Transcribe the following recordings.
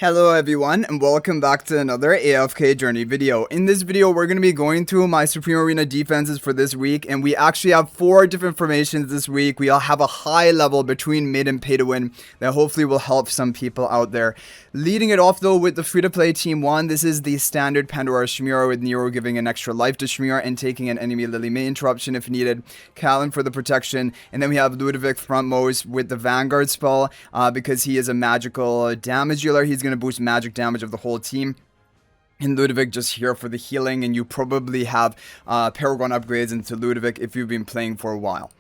Hello everyone and welcome back to another AFK journey video. In this video we're going to be going through my Supreme Arena defenses for this week, and we actually have 4 different formations this week. We all have a high level between mid and pay to win that hopefully will help some people out there. Leading it off though with the free-to-play team 1, this is the standard Pandora Shmira with Nero giving an extra life to Shmira and taking an enemy Lily May interruption if needed. Callan for the protection, and then we have Ludovic frontmost with the Vanguard spell because he is a magical damage dealer. He's going to boost magic damage of the whole team. And Ludovic just here for the healing, and you probably have Paragon upgrades into Ludovic if you've been playing for a while.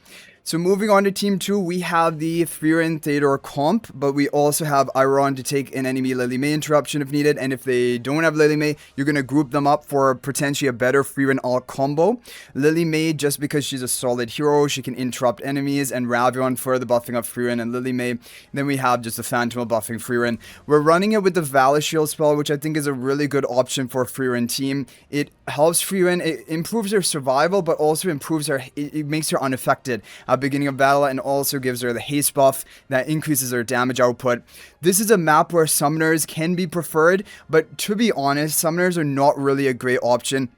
So moving on to team 2, we have the Frieren Theodore comp, but we also have Iron to take an enemy Lily May interruption if needed, and if they don't have Lily May, you're going to group them up for potentially a better Frieren alt combo. Lily May, just because she's a solid hero, she can interrupt enemies, and Ravion for the buffing of Frieren and Lily May. Then we have just the Phantom buffing Frieren. We're running it with the Valor Shield spell, which I think is a really good option for Frieren team. It helps Frieren, it improves her survival, but also improves her, it makes her unaffected beginning of battle, and also gives her the haste buff that increases her damage output. This is a map where summoners can be preferred, but to be honest, summoners are not really a great option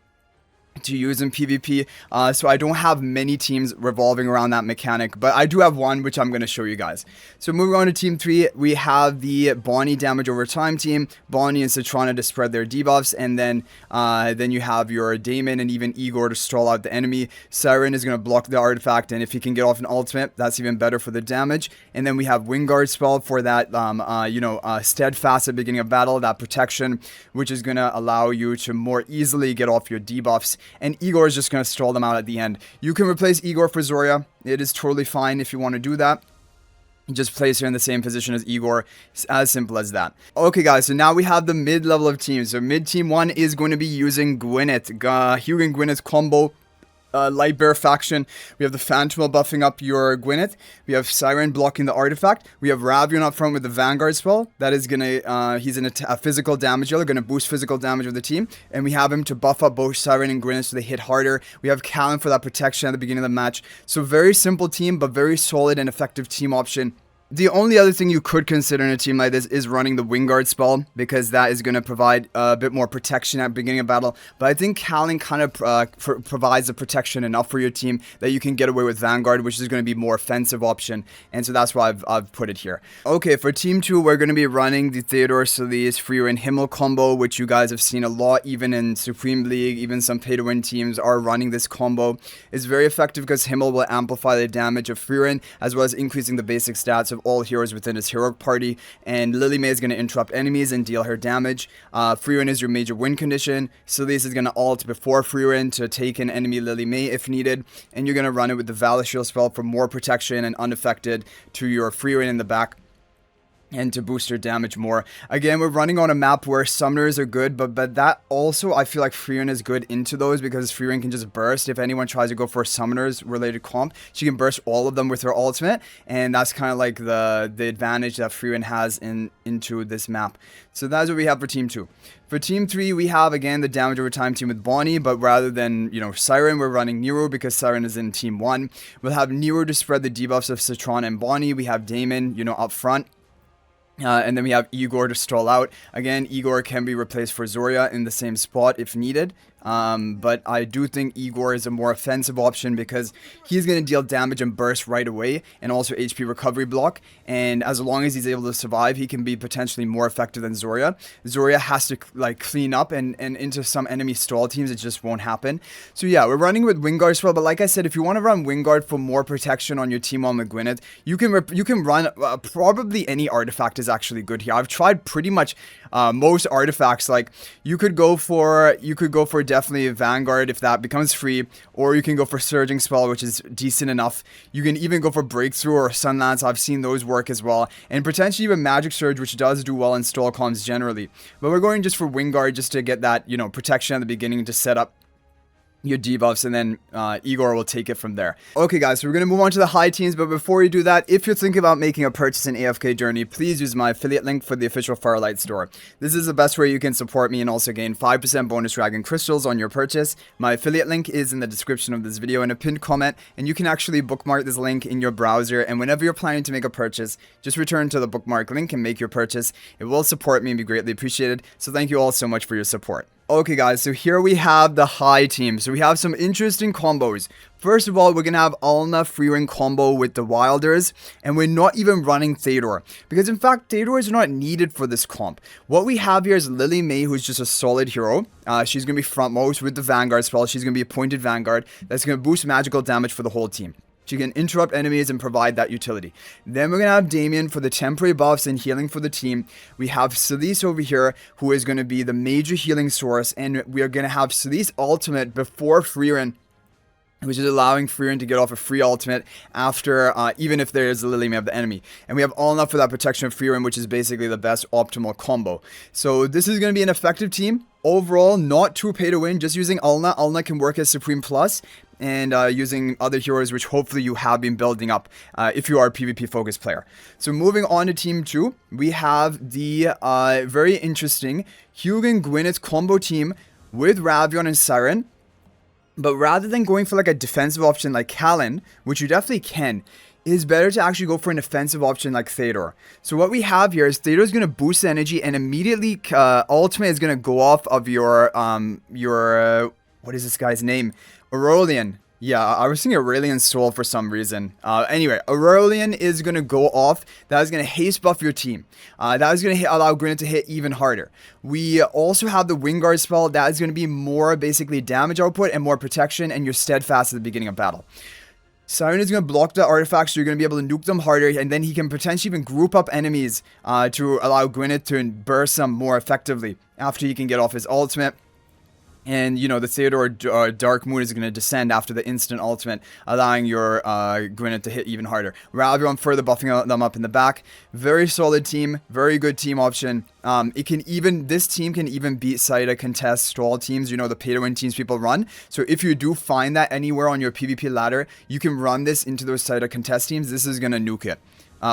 to use in PvP, so I don't have many teams revolving around that mechanic, but I do have one which I'm going to show you guys. So moving on to team 3, we have the Bonnie damage over time team, Bonnie and Citrana to spread their debuffs, and then you have your Damon and even Igor to stall out the enemy. Siren is going to block the artifact, and if he can get off an ultimate, that's even better for the damage. And then we have Wingard spell for that steadfast at the beginning of battle, that protection, which is going to allow you to more easily get off your debuffs. And Igor is just going to stall them out at the end. You can replace Igor for Zoria. It is totally fine if you want to do that. Just place her in the same position as Igor. It's as simple as that. Okay guys, so now we have the mid level of teams. So mid team 1 is going to be using Gwyneth. Hugh and Gwyneth combo. Light Bear faction. We have the Phantom buffing up your Gwyneth. We have Siren blocking the artifact. We have Ravion up front with the Vanguard spell. That is gonna, he's a physical damage dealer, gonna boost physical damage of the team. And we have him to buff up both Siren and Gwyneth so they hit harder. We have Callan for that protection at the beginning of the match. So very simple team, but very solid and effective team option. The only other thing you could consider in a team like this is running the Wingard spell, because that is going to provide a bit more protection at the beginning of battle. But I think Callan kind of provides the protection enough for your team that you can get away with Vanguard, which is going to be a more offensive option. And so that's why I've put it here. Okay, for team 2, we're going to be running the Theodore Solis Frieren Himmel combo, which you guys have seen a lot, even in Supreme League. Even some pay-to-win teams are running this combo. It's very effective because Himmel will amplify the damage of Frieren, as well as increasing the basic stats of all heroes within his heroic party, and Lily May is going to interrupt enemies and deal her damage. Frieren is your major win condition. Solis is going to ult before Frieren to take an enemy Lily May if needed, and you're going to run it with the Valor Shield spell for more protection and unaffected to your Frieren in the back, and to boost your damage more. Again, we're running on a map where summoners are good, but that also, I feel like Frieren is good into those, because Frieren can just burst. If anyone tries to go for a summoners related comp, she can burst all of them with her ultimate, and that's kind of like the advantage that Frieren has into this map. So that's what we have for team 2. For team 3, we have again the damage over time team with Bonnie, but rather than, Siren, we're running Nero because Siren is in team 1. We'll have Nero to spread the debuffs of Citrana and Bonnie. We have Damon, up front. And then we have Igor to stall out. Again, Igor can be replaced for Zoria in the same spot if needed. But I do think Igor is a more offensive option because he's going to deal damage and burst right away, and also HP recovery block, and as long as he's able to survive, he can be potentially more effective than Zoria. Zoria has to clean up, and into some enemy stall teams it just won't happen. So yeah, we're running with Wingard as well, but like I said, if you want to run Wingard for more protection on your team on the Gwyneth, you can run probably any artifact is actually good here. I've tried pretty much most artifacts. Like you could go for definitely Vanguard if that becomes free, or you can go for Surging Spell, which is decent enough. You can even go for Breakthrough or Sunlance. I've seen those work as well, and potentially even Magic Surge, which does do well in stall comms generally. But we're going just for Wingard just to get that protection at the beginning to set up your debuffs, and then Igor will take it from there. Okay guys, so we're going to move on to the high teams, but before we do that, if you're thinking about making a purchase in AFK Journey, please use my affiliate link for the official Farlight Store. This is the best way you can support me and also gain 5% bonus dragon crystals on your purchase. My affiliate link is in the description of this video in a pinned comment, and you can actually bookmark this link in your browser, and whenever you're planning to make a purchase, just return to the bookmark link and make your purchase. It will support me and be greatly appreciated, so thank you all so much for your support. Okay guys, so here we have the high team. So we have some interesting combos. First of all, we're going to have Alna free-ring combo with the Wilders, and we're not even running Theodore, because in fact, Theodore is not needed for this comp. What we have here is Lily May, who's just a solid hero. She's going to be frontmost with the Vanguard spell. She's going to be a pointed Vanguard that's going to boost magical damage for the whole team. She can interrupt enemies and provide that utility. Then we're going to have Damien for the temporary buffs and healing for the team. We have Celise over here, who is going to be the major healing source. And we are going to have Celise ultimate before Freerin, which is allowing Freerin to get off a free ultimate after, even if there is a Lily May of the enemy. And we have Alna for that protection of Freerin, which is basically the best optimal combo. So this is going to be an effective team. Overall, not too pay to win, just using Alna. Alna can work as Supreme Plus, and using other heroes, which hopefully you have been building up if you are a PvP focused player. So moving on to team 2, we have the very interesting Hugin Gwyneth combo team with Ravion and Siren. But rather than going for like a defensive option like Callan, which you definitely can, it is better to actually go for an offensive option like Theodore. So what we have here is Theodore is going to boost energy, and immediately ultimate is going to go off of your what is this guy's name? Aurelian. Yeah, I was thinking Aurelian Soul for some reason. Anyway, Aurelian is going to go off. That is going to haste buff your team. That is going to allow Gwyneth to hit even harder. We also have the Wingguard spell. That is going to be more basically damage output and more protection, and you're steadfast at the beginning of battle. Siren is going to block the artifacts, so you're going to be able to nuke them harder, and then he can potentially even group up enemies to allow Gwyneth to burst them more effectively after he can get off his ultimate. And, you know, the Theodore Dark Moon is going to descend after the instant ultimate, allowing your Gwyneth to hit even harder. Ravion further buffing them up in the back. Very solid team. Very good team option. This team can even beat Saida contest stall teams, you know, the pay-to-win teams people run. So if you do find that anywhere on your PvP ladder, you can run this into those Saida contest teams. This is going to nuke it.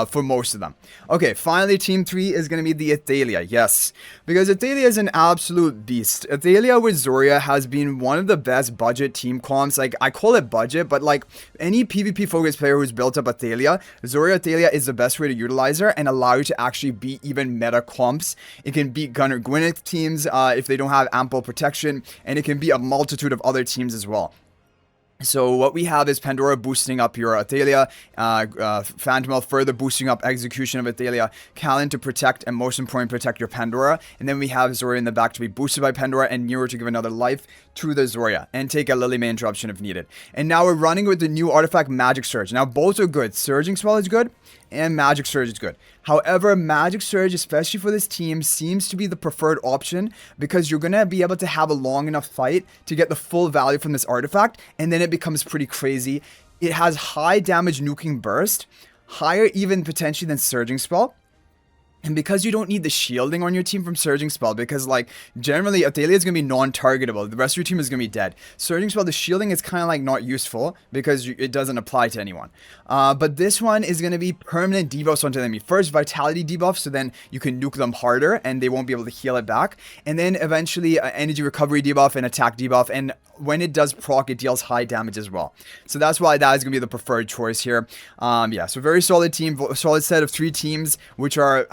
For most of them. Okay, finally, team 3 is going to be the Athalia. Yes, because Athalia is an absolute beast. Athalia with Zoria has been one of the best budget team comps. Like, I call it budget, but like any PvP focused player who's built up Athalia, Zoria Athalia is the best way to utilize her and allow you to actually beat even meta comps. It can beat Gunner Gwyneth teams if they don't have ample protection, and it can beat a multitude of other teams as well. So what we have is Pandora boosting up your Athalia, Phantomel further boosting up execution of Athalia, Callan to protect, and most important, protect your Pandora, and then we have Zoria in the back to be boosted by Pandora, and Nero to give another life to the Zoria, and take a Lily May interruption if needed. And now we're running with the new artifact Magic Surge. Now both are good. Surging Spell is good, and Magic Surge is good. However, Magic Surge, especially for this team, seems to be the preferred option because you're going to be able to have a long enough fight to get the full value from this artifact, and then it becomes pretty crazy. It has high damage nuking burst, higher even potentially than Surging Spell. And because you don't need the shielding on your team from Surging Spell, because like generally Athalia is going to be non-targetable, the rest of your team is going to be dead. Surging Spell, the shielding is kind of like not useful because it doesn't apply to anyone. But this one is going to be permanent debuffs onto the enemy. First, Vitality debuff, so then you can nuke them harder and they won't be able to heal it back. And then eventually Energy Recovery debuff and Attack debuff, and when it does proc, it deals high damage as well. So that's why that is going to be the preferred choice here. Yeah, so very solid team, solid set of 3 teams, which are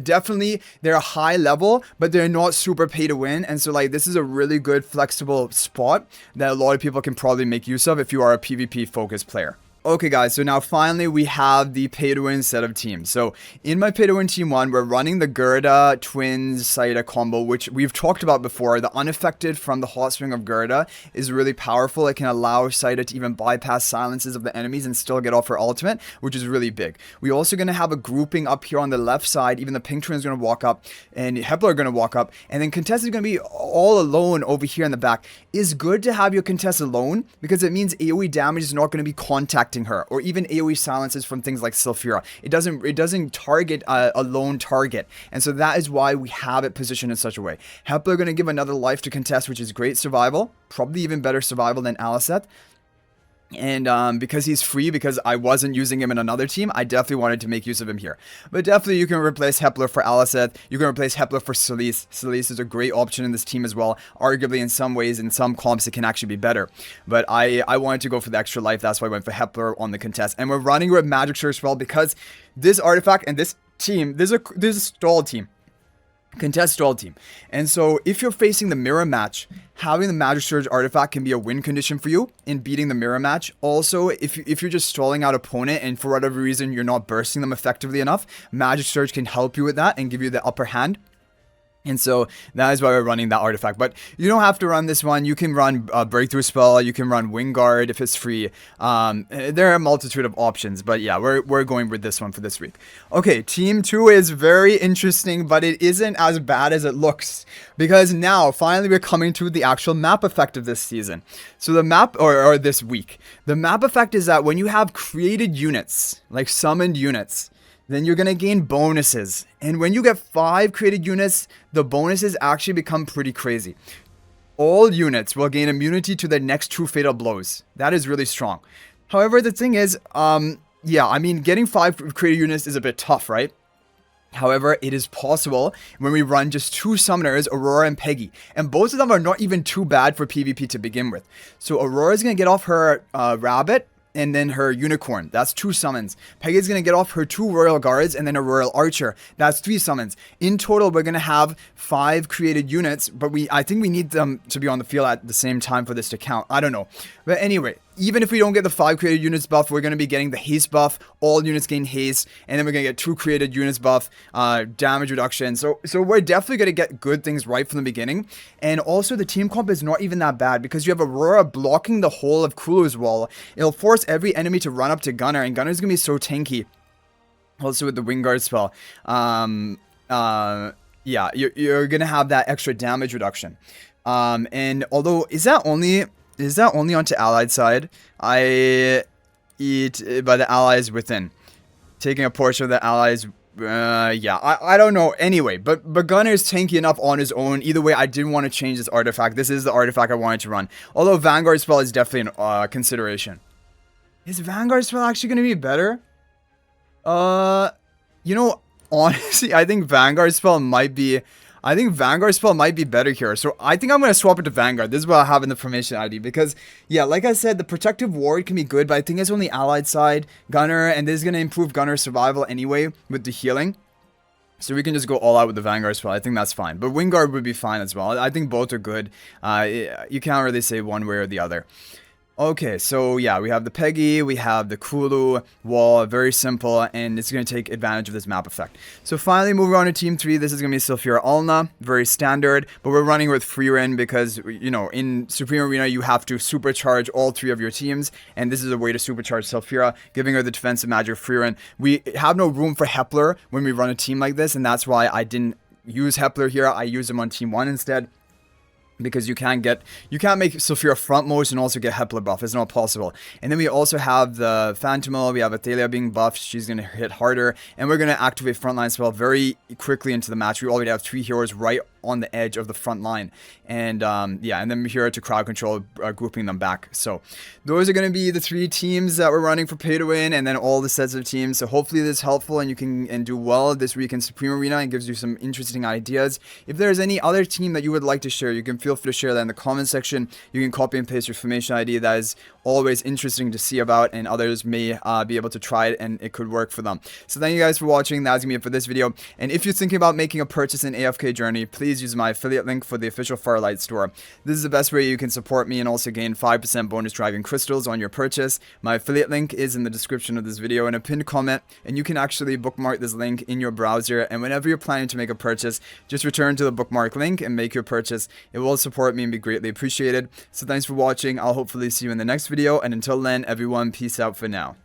definitely, they're a high level, but they're not super pay to win. And so like this is a really good flexible spot that a lot of people can probably make use of if you are a PvP focused player. Okay guys, so now finally we have the pay-to-win set of teams. So in my pay-to-win team 1, we're running the Gerda Twins Saida combo, which we've talked about before. The unaffected from the Hot Spring of Gerda is really powerful. It can allow Saida to even bypass silences of the enemies and still get off her ultimate, which is really big. We're also going to have a grouping up here on the left side. Even the Pink Twin is going to walk up, and Hepler are going to walk up, and then Contest is going to be all alone over here in the back. It's good to have your Contest alone because it means AoE damage is not going to be contact distracting her, or even AoE silences from things like Sulfura. It doesn't target a lone target, and so that is why we have it positioned in such a way. Hepler going to give another life to contest, which is great survival, probably even better survival than Alicet. And because he's free, because I wasn't using him in another team, I definitely wanted to make use of him here. But definitely you can replace Hepler for Alicet. You can replace Hepler for Celise. Celise is a great option in this team as well. Arguably in some ways, in some comps, it can actually be better. But I wanted to go for the extra life. That's why I went for Hepler on the contest. And we're running with Magic Surge as well, because this artifact and this team, this is a stall team. Contest stall team. And so if you're facing the mirror match, having the Magic Surge artifact can be a win condition for you in beating the mirror match. Also, if you're just stalling out opponent and for whatever reason you're not bursting them effectively enough, Magic Surge can help you with that and give you the upper hand. And so that is why we're running that artifact. But you don't have to run this one. You can run a breakthrough spell. You can run Wing Guard if it's free. There are a multitude of options. But yeah, we're going with this one for this week. Okay, Team 2 is very interesting, but it isn't as bad as it looks. Because now, finally, we're coming to the actual map effect of this season. So the map, or this week. The map effect is that when you have created units, like summoned units, then you're going to gain bonuses. And when you get 5 created units, the bonuses actually become pretty crazy. All units will gain immunity to their next 2 fatal blows. That is really strong. However, the thing is, yeah, I mean, getting 5 created units is a bit tough, right? However, it is possible when we run just 2 summoners, Aurora and Peggy. And both of them are not even too bad for PvP to begin with. So Aurora is going to get off her rabbit and then her unicorn. That's 2 summons. Peggy's going to get off her 2 royal guards and then a royal archer. That's 3 summons. In total, we're going to have 5 created units, but I think we need them to be on the field at the same time for this to count. I don't know. But anyway, even if we don't get the 5 created units buff, we're going to be getting the haste buff. All units gain haste. And then we're going to get 2 created units buff, damage reduction. So we're definitely going to get good things right from the beginning. And also the team comp is not even that bad because you have Aurora blocking the whole of Kulu's wall. It'll force every enemy to run up to Gunner. And Gunner's going to be so tanky. Also with the Wing Guard spell. Yeah, you're going to have that extra damage reduction. And although, is that only onto allied side? I eat by the allies within. Taking a portion of the allies. Yeah, I don't know. Anyway, but Gunner is tanky enough on his own. Either way, I didn't want to change this artifact. This is the artifact I wanted to run. Although Vanguard spell is definitely an consideration. Is Vanguard spell actually going to be better? You know, honestly, I think Vanguard spell might be better here. So I think I'm going to swap it to Vanguard. This is what I have in the formation ID. Because, yeah, like I said, the protective ward can be good. But I think it's on the allied side. Gunner. And this is going to improve Gunner's survival anyway with the healing. So we can just go all out with the Vanguard spell. I think that's fine. But Wingard would be fine as well. I think both are good. You can't really say one way or the other. Okay, so yeah, we have the Peggy, we have the Kulu wall, very simple, and it's going to take advantage of this map effect. So finally, moving on to Team 3, this is going to be Sulfura Alna, very standard, but we're running with Freerin because, you know, in Supreme Arena, you have to supercharge all 3 of your teams, and this is a way to supercharge Sulfura, giving her the defensive magic of Freerin. We have no room for Hepler when we run a team like this, and that's why I didn't use Hepler here. I used him on Team 1 instead. Because you can't make Sulfura frontmost and also get Hepler buff. It's not possible. And then we also have the Phantomil. We have Athalia being buffed. She's going to hit harder. And we're going to activate frontline spell very quickly into the match. We already have 3 heroes right on the edge of the front line. And yeah, and then we're here to crowd control, grouping them back. So those are going to be the 3 teams that we're running for pay to win, and then all the sets of teams. So hopefully this is helpful and you can do well this week in Supreme Arena and gives you some interesting ideas. If there's any other team that you would like to share, you can feel free to share that in the comment section. You can copy and paste your formation ID. That is always interesting to see about, and others may be able to try it and it could work for them. So thank you guys for watching. That's gonna be it for this video. And if you're thinking about making a purchase in AFK Journey, please use my affiliate link for the official Farlight Store. This is the best way you can support me and also gain 5% bonus dragon crystals on your purchase. My affiliate link is in the description of this video in a pinned comment, and you can actually bookmark this link in your browser, and whenever you're planning to make a purchase, just return to the bookmark link and make your purchase. It will support me and be greatly appreciated. So thanks for watching. I'll hopefully see you in the next video, and until then, everyone, peace out for now.